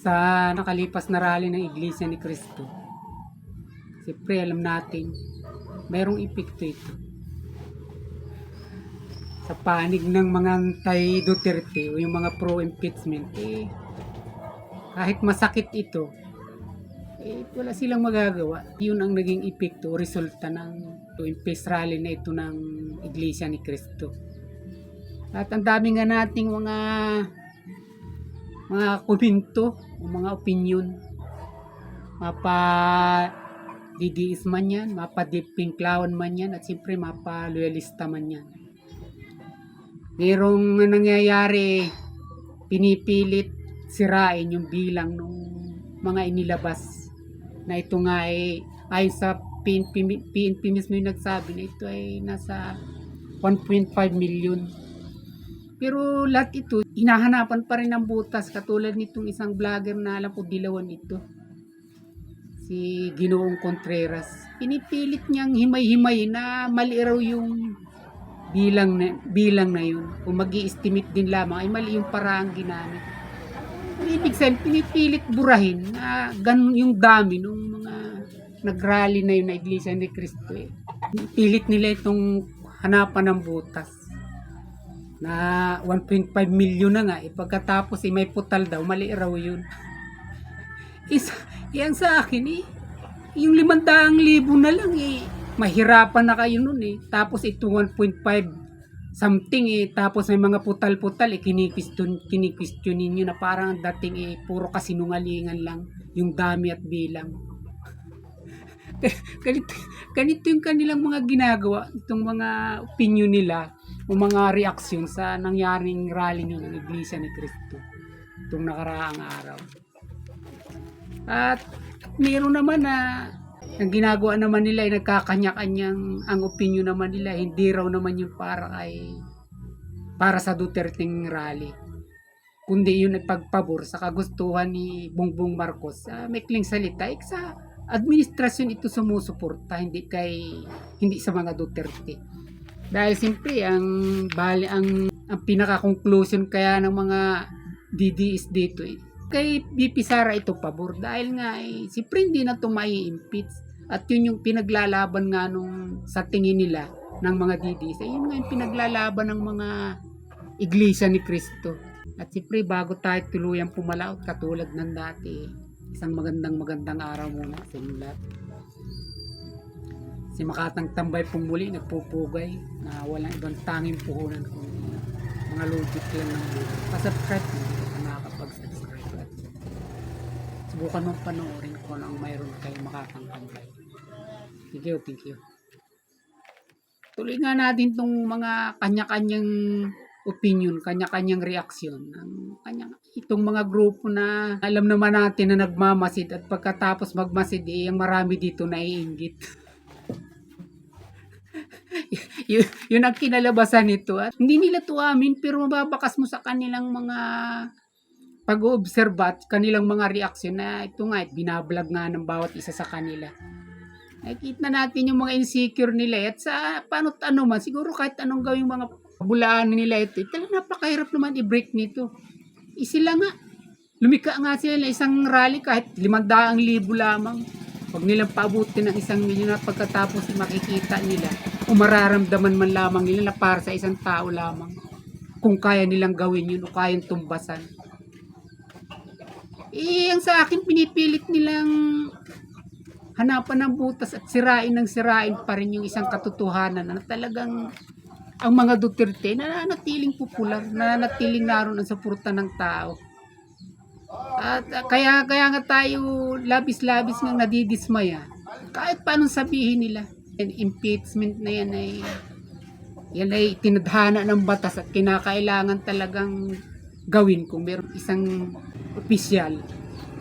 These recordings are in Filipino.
sa nakalipas na rally ng Iglesia ni Cristo. Siyempre alam natin, mayroong epekto ito sa panig ng mga anti-Duterte o yung mga pro-impeachment. Kahit masakit ito, wala silang magagawa. Yun ang naging epekto o resulta ng impeach rally na ito ng Iglesia ni Cristo. At ang dami nga nating mga komento o mga opinion, mapa DDS man yan, mapa Pinklawan man yan, at siyempre mapa loyalista man yan. Merong nangyayari, pinipilit sirain yung bilang ng mga inilabas na ito nga ay ayon sa PNP mismo yung nagsabi na ito ay nasa 1.5 million. Pero lahat ito, hinahanapan pa rin ng butas, katulad nitong isang vlogger na alam ko dilawan ito, si Ginoong Contreras. Pinipilit niyang himay-himay na mali raw yung bilang na yun. Kung mag-i-estimate din lamang ay mali yung paraang ginamit. Ibig sabihin, pinipilit burahin na ganun yung dami ng mga nagrally na yun na Iglesia ni Cristo. Pilit nila itong hanapan ng butas na 1.5 million na nga, pagkatapos may putal daw, mali raw yun. Yan sa akin yung 500,000 na lang mahirapan na kayo nun tapos ito 1.5 something tapos may mga putal-putal kini-question ninyo na parang dating puro kasinungalingan lang yung dami at bilang. ganito yung kanilang mga ginagawa, itong mga opinion nila o mga reaksyon sa nangyaring rally ng Iglesia ni Cristo itong nakaraang araw. At meron naman na ang ginagawa naman nila ay nagkakanya-kanyang ang opinion naman nila, hindi raw naman yung para sa Duterteng rally, kundi yun ay pagpabor sa kagustuhan ni Bongbong Marcos. Maikling salita, sa administrasyon ito sumusuporta, hindi sa mga Duterte. Dahil siyempre ang pinaka-conclusion kaya ng mga DDS dito kay BP Sara ito pabor, dahil nga siyempre hindi na ito mai-impeach, at yun yung pinaglalaban nga sa tingin nila ng mga DDS, yun nga yung pinaglalaban ng mga Iglesia ni Cristo. At siyempre bago tayo tuluyang pumalaot katulad ng dati, isang magandang araw muna sa inyo lahat. Si Makatang Tambay pong muli nagpupugay na walang ibang tanging puhunan kung mga logic lang ng buhay. Pa-subscribe kung hindi ka nakakapag-subscribe, at subukan mong panoorin kung ang mayroon kayo Makatang Tambay. Thank you. Tuloy nga natin itong mga kanya-kanyang opinion, kanya-kanyang reaksyon ng itong mga grupo na alam naman natin na nagmamasid, at pagkatapos magmasid ang marami dito naiinggit. Yun ang kinalabasan nito, at hindi nila tuamin, pero mababakas mo sa kanilang mga pag-oobserba at kanilang mga reaksyon na ito nga binablog nga ng bawat isa sa kanila. Nakikita natin yung mga insecure nila, at sa paano't ano man, siguro kahit anong gawing mga bulaan nila ito, talagang napakahirap naman i-break nito. Sila nga, lumika nga sila na isang rally kahit 500,000 lamang. Huwag nilang paabutin ng 1 milyon, at pagkatapos makikita nila o mararamdaman man lamang nila na para sa isang tao lamang, kung kaya nilang gawin yun o kayang tumbasan. Ang sa akin, pinipilit nilang hanapan ng butas at sirain pa rin yung isang katotohanan na talagang ang mga Duterte nananatiling popular, nananatiling naroon ang suporta ng tao. At kaya nga tayo labis-labis ng nadidismaya kahit paanong sabihin nila. Impeachment na yan ay tinadhana ng batas, at kinakailangan talagang gawin kung mayroong isang opisyal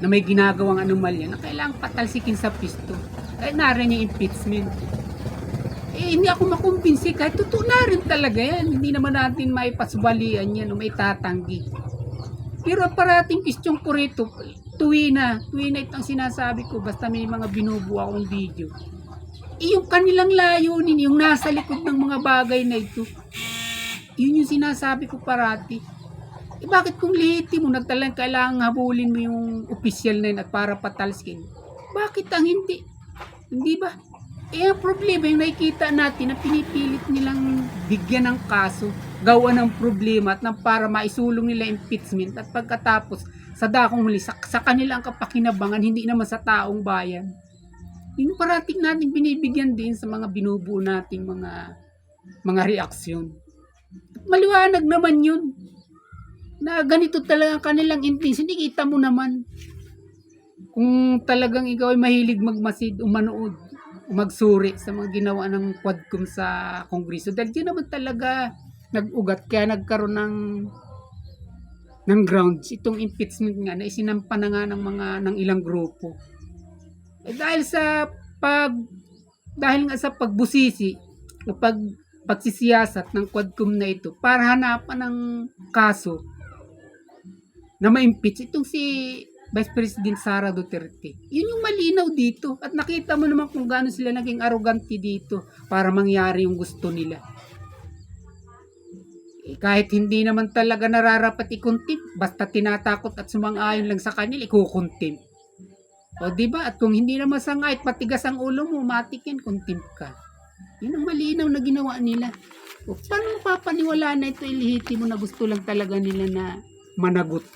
na may ginagawang anomalya na kailangang patalsikin sa pisto. Kahit narin yung impeachment, hindi ako makumbinsi, kahit totoo na rin talaga yan. Hindi naman natin maipasubalian yan o may tatanggi. Pero parating question ko rito, tuwi na itong sinasabi ko, basta may mga binubuo akong video. Yung kanilang layunin, yung nasa likod ng mga bagay na ito, yun yung sinasabi ko parati. bakit kung lehitimo nagtalang kailangan habulin mo yung opisyal na yun at para patalskin? Bakit ang hindi? Hindi ba? Ang problema yung nakikita natin na pinipilit nilang bigyan ng kaso, gawa ng problema at para maisulong nila impeachment at pagkatapos sa dakong huli sa kanila ang kapakinabangan, hindi naman sa taong bayan. Yung parating natin binibigyan din sa mga binubuo nating mga reaksyon. At maliwanag naman yun na ganito talaga ang kanilang intention. Hindi kita mo naman kung talagang ikaw ay mahilig magmasid o manood o magsuri sa mga ginawa ng Quadcom sa Kongreso. Dahil yun naman talaga nag-ugat kaya nagkaroon ng grounds itong impeachment nga na isinampa na nga ng ilang grupo. Dahil nga sa pagbusisi o pagsisiyasat ng Quadcom na ito para hanapan ng kaso na ma-impeach itong si Vice President Sara Duterte. Yun yung malinaw dito. At nakita mo naman kung gaano sila naging arrogante dito para mangyari yung gusto nila. Kahit hindi naman talaga nararapat ikuntim, basta tinatakot at sumang-ayon lang sa kanila, ikukuntim. O diba? At kung hindi naman sangait, matigas ang ulo mo, matikin, kuntim ka. Yun ang malinaw na ginawa nila. O paano mapapaniwala na ito ilihitimo na gusto lang talaga nila na managot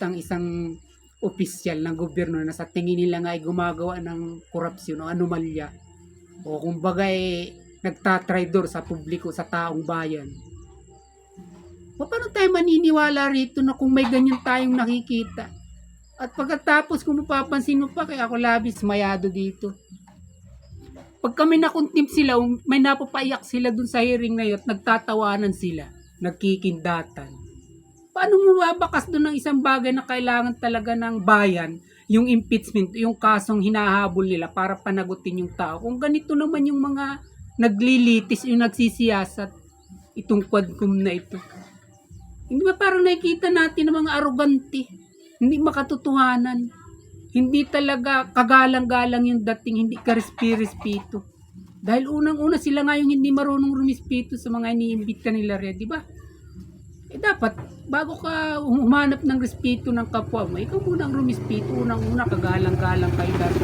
ang isang opisyal ng gobyerno na sa tingin nila nga ay gumagawa ng korupsyon o anomalya o kumbaga nagtatraidor sa publiko, sa taong bayan. Paano tayo maniniwala rito na kung may ganyan tayong nakikita? At pagkatapos kung mapapansin mo pa, kaya ako labis mayado dito. Pag kami nakuntim sila, may napapaiyak sila dun sa hearing na yun at nagtatawanan sila, nagkikindatan. Paano mo mabakas doon ng isang bagay na kailangan talaga ng bayan, yung impeachment, yung kasong hinahabol nila para panagutin yung tao? Kung ganito naman yung mga naglilitis, yung nagsisiyasat, itong Quadcom na ito. Hindi ba parang nakikita natin ng mga arrogante, hindi makatotohanan, hindi talaga kagalang-galang yung dating, hindi karespi-respito. Dahil unang-una sila nga yung hindi marunong rumispito sa mga iniimbita nila rin, di ba? Dapat, bago ka humanap ng respeto ng kapwa mo, ikaw muna ang rumispito. Unang-una, kagalang-galang kayo dahil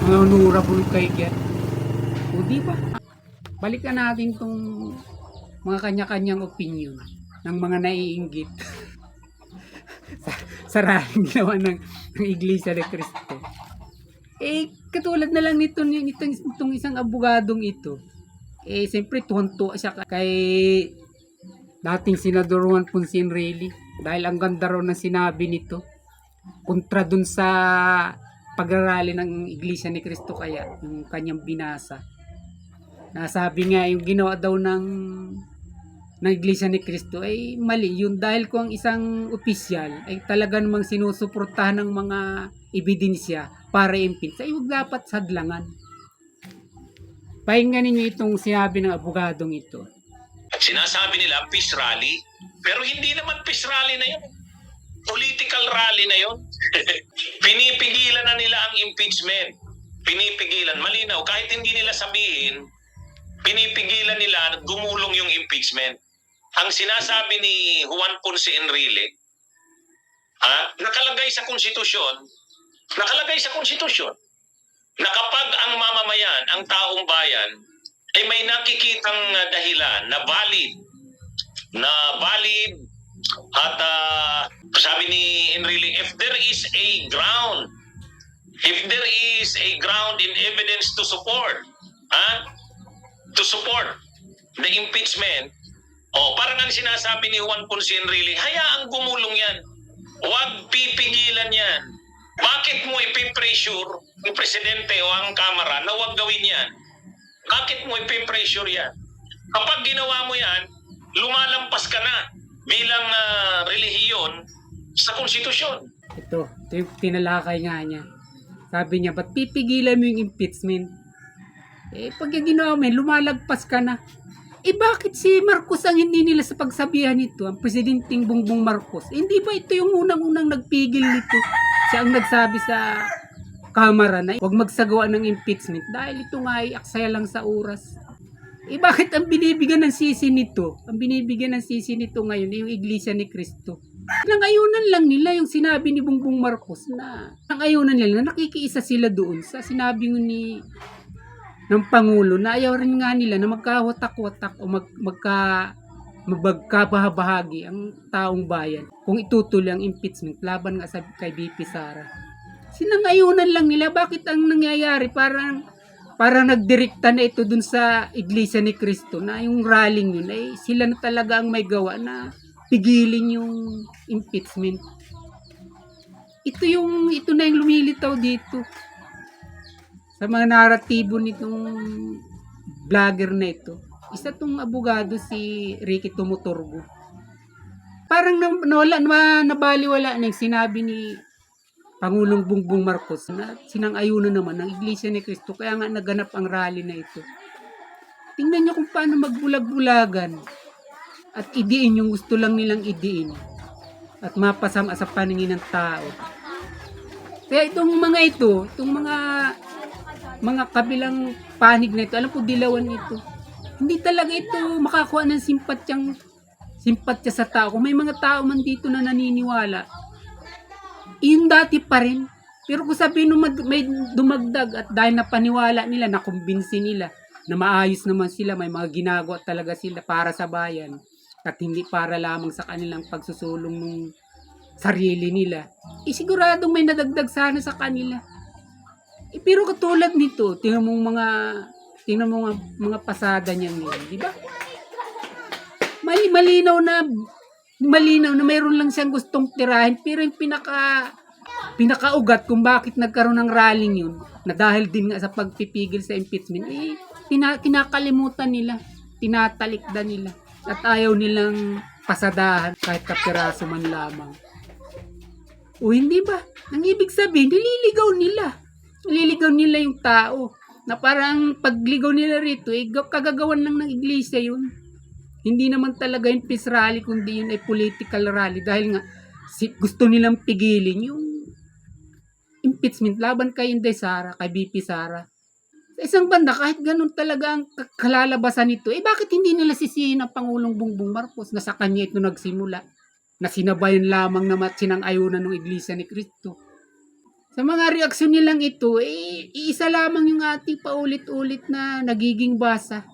mga honorable kayo dyan. O diba? Balikan natin tong mga kanya-kanyang opinion ng mga naiinggit sa raring ginawa ng Iglesia ni Cristo. Katulad na lang itong isang abogadong ito. Siyempre, tuhon-tuwa siya kay dating Senador Juan Ponce Enrile dahil ang ganda raw ng sinabi nito kontra dun sa pagrarally ng Iglesia ni Cristo, kaya yung kanyang binasa. Nasabi nga yung ginawa daw ng Iglesia ni Cristo ay mali yun dahil kung ang isang opisyal ay talaga namang sinusuportahan ng mga ebidensya para i-impeach, ay huwag dapat sadlangan. Pakinggan ninyo itong sinabi ng abogadong ito. Sinasabi nila peace rally, pero hindi naman peace rally na yun. Political rally na yun. Pinipigilan na nila ang impeachment. Pinipigilan. Malinaw, kahit hindi nila sabihin, pinipigilan nila na gumulong yung impeachment. Ang sinasabi ni Juan Ponce Enrile, nakalagay sa konstitusyon, na kapag ang mamamayan, ang taong bayan, ay may nakikitang dahilan na valid at sabi ni Enrile, if there is a ground in evidence to support the impeachment, parang ang sinasabi ni Juan Ponce Enrile, hayaang gumulong yan, huwag pipigilan yan. Bakit mo ipipressure yung presidente o ang kamara na huwag gawin yan? Bakit mo ipipressure yan? Kapag ginawa mo yan, lumalampas ka na bilang relihiyon sa konstitusyon. Ito yung tinalakay nga niya. Sabi niya, ba't pipigilan mo yung impeachment? Pag yung ginawa mo, lumalagpas ka na. Bakit si Marcos ang hindi nila sa pagsabihan nito? Ang Presidenting Bongbong Marcos. Hindi ba ito yung unang-unang nagpigil nito? Siya ang nagsabi sa Kamara na huwag magsagawa ng impeachment dahil ito nga ay aksaya lang sa oras. Bakit ang binibigyan ng sisi nito? Ang binibigyan ng sisi nito ngayon yung Iglesia ni Cristo. Nangayunan lang nila yung sinabi ni Bongbong Marcos na nangayunan nila na nakikiisa sila doon sa sinabi ni ng Pangulo na ayaw rin nga nila na magkawatak-watak o magkabahagi ang taong bayan kung itutuloy ang impeachment laban nga sa kay BP Sara. Sinangayunan lang nila. Bakit ang nangyayari? Parang nagdirekta na ito dun sa Iglesia ni Cristo na yung rallying yun ay sila na talaga ang may gawa na pigilin yung impeachment. Ito na yung lumilitaw dito sa mga naratibo nitong vlogger na ito. Isa tong abogado si Ricky Tumuturgo. Parang nabaliwala na yung sinabi ni Pangulong Bongbong Marcos na sinang-ayunan naman ng Iglesia ni Cristo, kaya nga naganap ang rally na ito. Tingnan nyo kung paano magbulag-bulagan at idiin yung gusto lang nilang idiin at mapasama sa paningin ng tao. Kaya itong mga kabilang panig na ito, alam ko dilawan ito. Hindi talaga ito makakuha ng simpatya sa tao. Kung may mga tao man dito na naniniwala, yun dati pa rin. Pero kung sabihin may dumagdag at dahil napaniwala nila, nakumbinsi nila na maayos naman sila, may mga ginagawa talaga sila para sa bayan at hindi para lamang sa kanilang pagsusulong ng sarili nila, siguradong may nadagdag sana sa kanila. Pero katulad nito, tingnan mo mga pasada niyan yun, di ba? Malinaw na mayroon lang siyang gustong tirahin, pero yung pinakaugat kung bakit nagkaroon ng rallying yun, na dahil din nga sa pagpipigil sa impeachment, kinakalimutan nila, tinatalikdan nila, at ayaw nilang pasadahan kahit kapiraso man lamang. O hindi ba? Ang ibig sabihin, nililigaw nila yung tao, na parang pagligaw nila rito, kagagawan lang ng iglesia yun. Hindi naman talaga yung peace rally, kundi yun ay political rally dahil nga gusto nilang pigilin yung impeachment laban kay Inday Sara, kay BP Sara. Sa isang banda, kahit ganun talaga ang kalalabasan nito, bakit hindi nila sisihin ang Pangulong Bongbong Marcos na sa kanya ito nagsimula, na sinabayan lamang na sinang-ayunan ng Iglesia ni Cristo. Sa mga reaksyon nilang ito, isa lamang yung ating paulit-ulit na nagiging basa.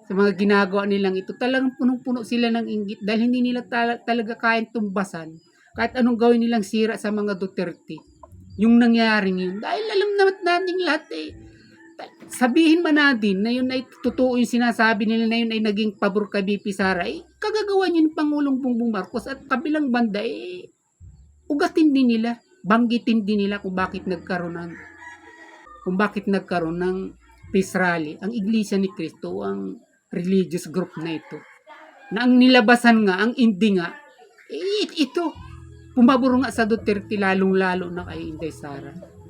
Sa mga ginagawa nilang ito, talagang punong-puno sila ng inggit dahil hindi nila talaga kayang tumbasan kahit anong gawin nilang sira sa mga Duterte. Yung nangyaring yun. Dahil alam naman natin lahat sabihin man natin na yun ay totoo yung sinasabi nila na yun ay naging pabor kay BP Sara, kagagawan yun Pangulong Bongbong Marcos at kabilang banda, ugatin din nila, banggitin din nila kung bakit nagkaroon ng peace rally ang Iglesia ni Cristo, ang religious group na ito, na ang nilabasan nga, ang hindi nga, ito, pumabor nga sa Duterte lalong-lalo na kay Inday Sara.